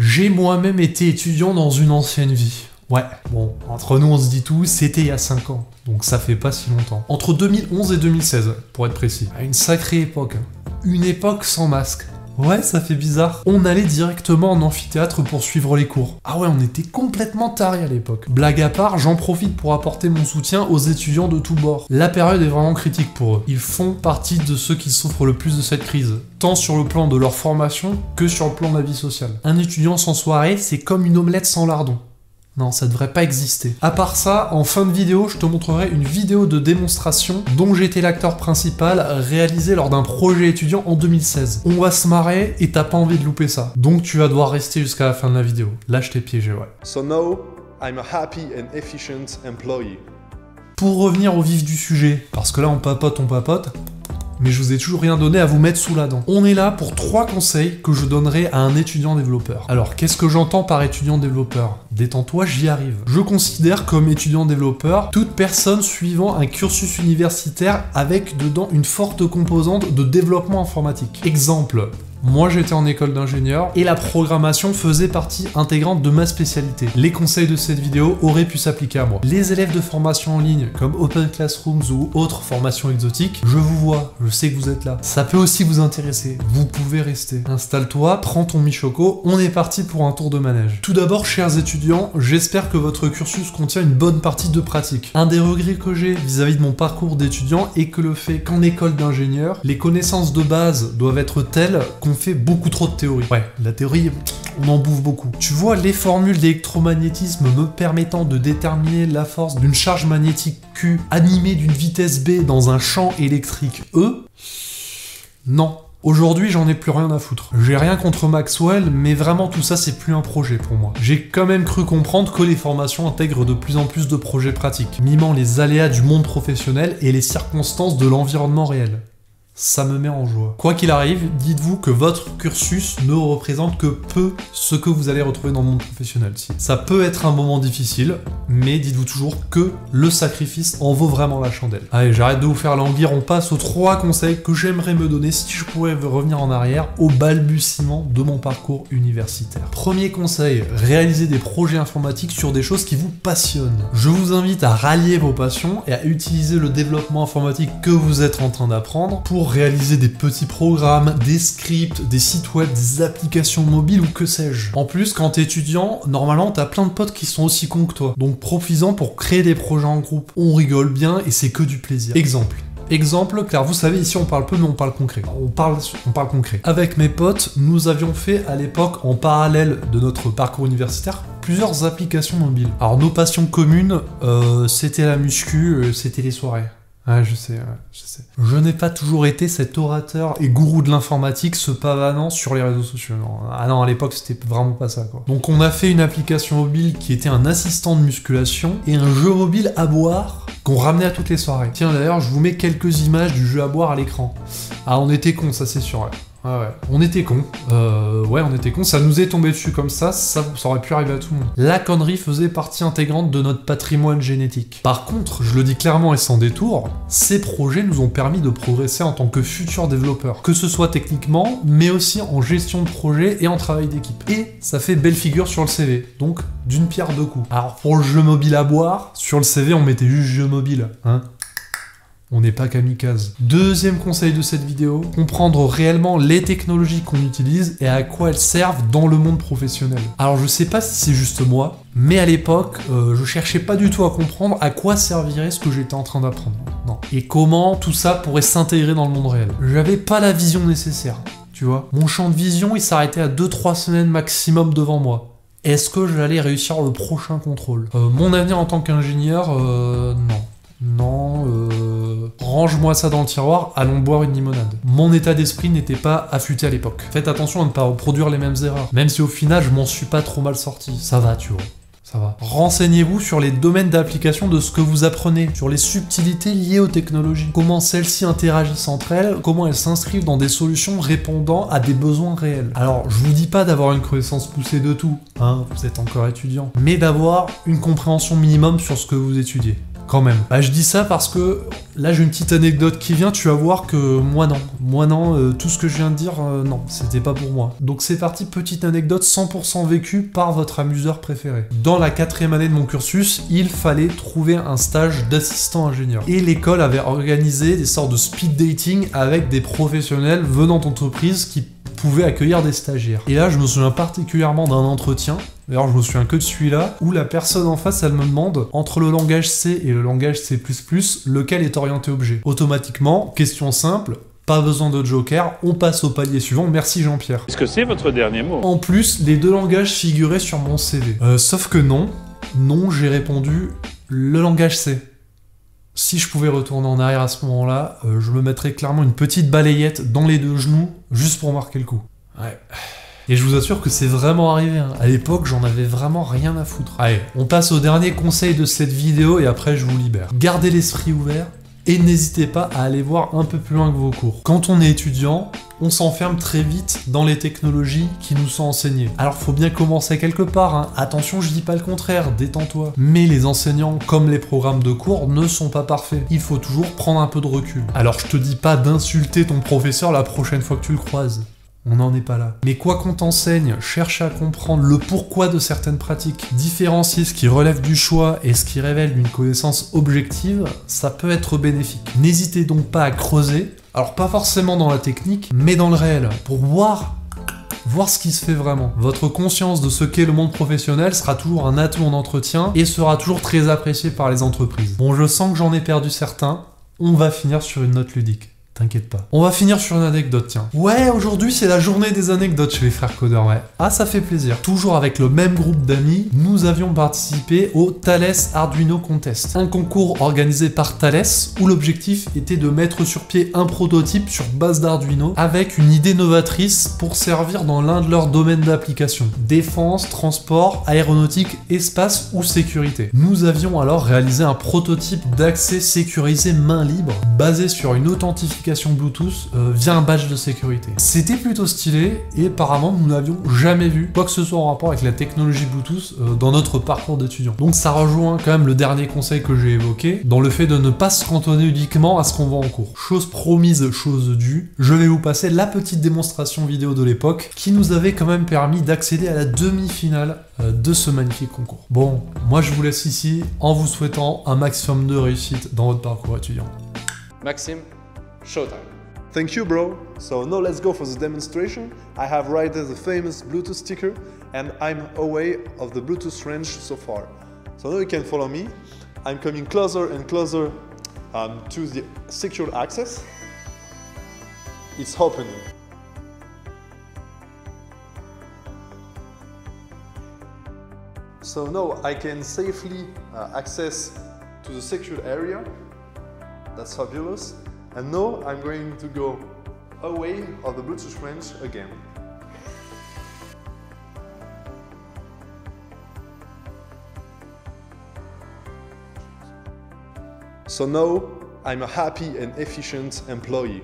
J'ai moi-même été étudiant dans une ancienne vie. Ouais, bon, entre nous on se dit tout, c'était il y a 5 ans, donc ça fait pas si longtemps. Entre 2011 et 2016, pour être précis. Une sacrée époque. Une époque sans masque. Ouais, ça fait bizarre. On allait directement en amphithéâtre pour suivre les cours. Ah ouais, on était complètement tarés à l'époque. Blague à part, j'en profite pour apporter mon soutien aux étudiants de tous bords. La période est vraiment critique pour eux. Ils font partie de ceux qui souffrent le plus de cette crise, tant sur le plan de leur formation que sur le plan de la vie sociale. Un étudiant sans soirée, c'est comme une omelette sans lardon. Non, ça devrait pas exister. À part ça, en fin de vidéo, je te montrerai une vidéo de démonstration dont j'étais l'acteur principal, réalisée lors d'un projet étudiant en 2016. On va se marrer et t'as pas envie de louper ça. Donc tu vas devoir rester jusqu'à la fin de la vidéo. Là, je t'ai piégé, ouais. So now, I'm a happy and efficient employee. Pour revenir au vif du sujet, parce que là on papote, mais je vous ai toujours rien donné à vous mettre sous la dent. On est là pour 3 conseils que je donnerai à un étudiant développeur. Alors, qu'est-ce que j'entends par étudiant développeur? Détends-toi, j'y arrive. Je considère comme étudiant développeur toute personne suivant un cursus universitaire avec dedans une forte composante de développement informatique. Exemple. Moi j'étais en école d'ingénieur et la programmation faisait partie intégrante de ma spécialité. Les conseils de cette vidéo auraient pu s'appliquer à moi. Les élèves de formation en ligne comme Open Classrooms ou autres formations exotiques, je vous vois, je sais que vous êtes là. Ça peut aussi vous intéresser, vous pouvez rester. Installe-toi, prends ton Michoco, on est parti pour un tour de manège. Tout d'abord, chers étudiants, j'espère que votre cursus contient une bonne partie de pratique. Un des regrets que j'ai vis-à-vis de mon parcours d'étudiant est que le fait qu'en école d'ingénieur, les connaissances de base doivent être telles qu'on fait beaucoup trop de théorie. Ouais, la théorie, on en bouffe beaucoup. Tu vois, les formules d'électromagnétisme me permettant de déterminer la force d'une charge magnétique Q animée d'une vitesse B dans un champ électrique E, non. Aujourd'hui, j'en ai plus rien à foutre. J'ai rien contre Maxwell, mais vraiment tout ça, c'est plus un projet pour moi. J'ai quand même cru comprendre que les formations intègrent de plus en plus de projets pratiques, mimant les aléas du monde professionnel et les circonstances de l'environnement réel. Ça me met en joie. Quoi qu'il arrive, dites-vous que votre cursus ne représente que peu ce que vous allez retrouver dans le monde professionnel. Ça peut être un moment difficile, mais dites-vous toujours que le sacrifice en vaut vraiment la chandelle. Allez, j'arrête de vous faire languir, on passe aux 3 conseils que j'aimerais me donner si je pouvais revenir en arrière au balbutiement de mon parcours universitaire. Premier conseil, réalisez des projets informatiques sur des choses qui vous passionnent. Je vous invite à rallier vos passions et à utiliser le développement informatique que vous êtes en train d'apprendre pour réaliser des petits programmes, des scripts, des sites web, des applications mobiles ou que sais-je. En plus, quand t'es étudiant, normalement t'as plein de potes qui sont aussi cons que toi. Donc profites-en pour créer des projets en groupe. On rigole bien et c'est que du plaisir. Exemple, car vous savez, ici on parle peu mais on parle concret. On parle concret. Avec mes potes, nous avions fait à l'époque, en parallèle de notre parcours universitaire, plusieurs applications mobiles. Alors nos passions communes, c'était la muscu, c'était les soirées. Ah, je sais. Je n'ai pas toujours été cet orateur et gourou de l'informatique se pavanant sur les réseaux sociaux. Non. Ah non, à l'époque, c'était vraiment pas ça, quoi. Donc on a fait une application mobile qui était un assistant de musculation et un jeu mobile à boire qu'on ramenait à toutes les soirées. Tiens, d'ailleurs, je vous mets quelques images du jeu à boire à l'écran. Ah, on était cons, ça c'est sûr, ouais. Ah ouais, on était cons. On était cons, ça nous est tombé dessus comme ça aurait pu arriver à tout le monde. La connerie faisait partie intégrante de notre patrimoine génétique. Par contre, je le dis clairement et sans détour, ces projets nous ont permis de progresser en tant que futurs développeurs. Que ce soit techniquement, mais aussi en gestion de projet et en travail d'équipe. Et ça fait belle figure sur le CV, donc d'une pierre deux coups. Alors pour le jeu mobile à boire, sur le CV on mettait juste jeu mobile, hein. On n'est pas kamikaze. Deuxième conseil de cette vidéo, comprendre réellement les technologies qu'on utilise et à quoi elles servent dans le monde professionnel. Alors je sais pas si c'est juste moi, mais à l'époque, je cherchais pas du tout à comprendre à quoi servirait ce que j'étais en train d'apprendre. Non. Et comment tout ça pourrait s'intégrer dans le monde réel. J'avais pas la vision nécessaire, tu vois. Mon champ de vision, il s'arrêtait à 2-3 semaines maximum devant moi. Est-ce que j'allais réussir le prochain contrôle? Mon avenir en tant qu'ingénieur, non. Non, range-moi ça dans le tiroir, allons boire une limonade. Mon état d'esprit n'était pas affûté à l'époque. Faites attention à ne pas reproduire les mêmes erreurs. Même si au final, je m'en suis pas trop mal sorti. Ça va, tu vois. Ça va. Renseignez-vous sur les domaines d'application de ce que vous apprenez, sur les subtilités liées aux technologies, comment celles-ci interagissent entre elles, comment elles s'inscrivent dans des solutions répondant à des besoins réels. Alors, je vous dis pas d'avoir une connaissance poussée de tout, hein, vous êtes encore étudiant, mais d'avoir une compréhension minimum sur ce que vous étudiez. quand même. Bah, je dis ça parce que là j'ai une petite anecdote qui vient, tu vas voir que moi non, tout ce que je viens de dire, non, c'était pas pour moi. Donc c'est parti, petite anecdote 100% vécue par votre amuseur préféré. Dans la 4e année de mon cursus, il fallait trouver un stage d'assistant ingénieur. Et l'école avait organisé des sortes de speed dating avec des professionnels venant d'entreprises qui pouvaient accueillir des stagiaires. Et là je me souviens particulièrement d'un entretien, d'ailleurs je me souviens que de celui-là, où la personne en face elle me demande entre le langage C et le langage C++, lequel est orienté objet. Automatiquement, question simple, pas besoin de joker, on passe au palier suivant, merci Jean-Pierre. Est-ce que c'est votre dernier mot? En plus, les deux langages figuraient sur mon CV. Sauf que non, j'ai répondu le langage C. Si je pouvais retourner en arrière à ce moment-là, je me mettrais clairement une petite balayette dans les 2 genoux, juste pour marquer le coup. Ouais. Et je vous assure que c'est vraiment arrivé, hein. À l'époque, j'en avais vraiment rien à foutre. Allez, on passe au dernier conseil de cette vidéo et après je vous libère. Gardez l'esprit ouvert et n'hésitez pas à aller voir un peu plus loin que vos cours. Quand on est étudiant, on s'enferme très vite dans les technologies qui nous sont enseignées. Alors faut bien commencer quelque part, hein. Attention, je dis pas le contraire, détends-toi. Mais les enseignants, comme les programmes de cours, ne sont pas parfaits. Il faut toujours prendre un peu de recul. Alors je te dis pas d'insulter ton professeur la prochaine fois que tu le croises. On n'en est pas là. Mais quoi qu'on t'enseigne, cherche à comprendre le pourquoi de certaines pratiques. Différencier ce qui relève du choix et ce qui révèle d'une connaissance objective, ça peut être bénéfique. N'hésitez donc pas à creuser, alors pas forcément dans la technique, mais dans le réel, pour voir ce qui se fait vraiment. Votre conscience de ce qu'est le monde professionnel sera toujours un atout en entretien et sera toujours très apprécié par les entreprises. Bon, je sens que j'en ai perdu certains, on va finir sur une note ludique. T'inquiète pas. On va finir sur une anecdote, tiens. Ouais, aujourd'hui c'est la journée des anecdotes chez les frères codeurs, ouais. Ah, ça fait plaisir. Toujours avec le même groupe d'amis, nous avions participé au Thales Arduino Contest. Un concours organisé par Thales où l'objectif était de mettre sur pied un prototype sur base d'Arduino avec une idée novatrice pour servir dans l'un de leurs domaines d'application. Défense, transport, aéronautique, espace ou sécurité. Nous avions alors réalisé un prototype d'accès sécurisé main libre basé sur une authentification Bluetooth via un badge de sécurité. C'était plutôt stylé et apparemment nous n'avions jamais vu quoi que ce soit en rapport avec la technologie Bluetooth dans notre parcours d'étudiant. Donc ça rejoint quand même le dernier conseil que j'ai évoqué, dans le fait de ne pas se cantonner uniquement à ce qu'on voit en cours. Chose promise, chose due, je vais vous passer la petite démonstration vidéo de l'époque qui nous avait quand même permis d'accéder à la demi-finale de ce magnifique concours. Bon, moi je vous laisse ici en vous souhaitant un maximum de réussite dans votre parcours étudiant. Maxime, showtime. Thank you, bro. So now let's go for the demonstration. I have right there the famous Bluetooth sticker and I'm away of the Bluetooth range so far. So now you can follow me. I'm coming closer and closer to the secure access. It's opening. So now I can safely access to the secure area. That's fabulous. And now I'm going to go away of the Bluetooth range again. So now I'm a happy and efficient employee.